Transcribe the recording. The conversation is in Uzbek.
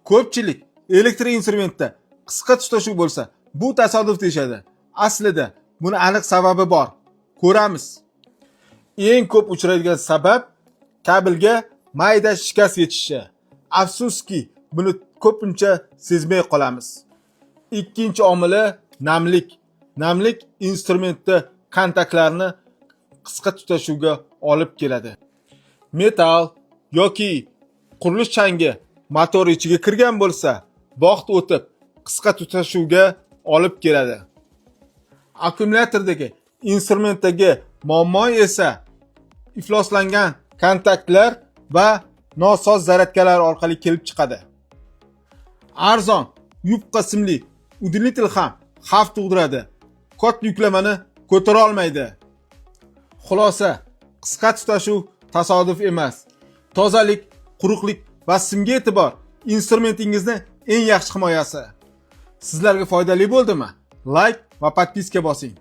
Ko'pchilik elektr instrumentda qisqa tutashuv bo'lsa, bu tasodif deyshadi. Aslida buni aniq sababi bor. Ko'ramiz. Eng ko'p uchraydigan sabab kabelga mayda shikast yetishishi. Afsuski, buni ko'pincha sezmay qolamiz. Ikkinchi omili namlik. Namlik instrumentda kontaktlarni qisqa tutashuvga olib keladi. Metal yoki qurilish changi motor ichiga kirgan bo'lsa, vaqt o'tib qisqa tutashuvga olib keladi. Akkumulyatordagi instrumentdagi muammo esa ifloslangan kontaktlar va nosoz zaryadkalar orqali kelib chiqadi. Arzon, yupqa simli udilitel ham xavf tug'diradi. Katta yuklamani ko'tara olmaydi. Xulosa, qisqa tutashuv tasodif emas. Tozalik, quruqlik va simga e'tibor instrumentingizni eng yaxshi himoyasi. Sizlarga foydali bo'ldimi? Like va podpiska bosing.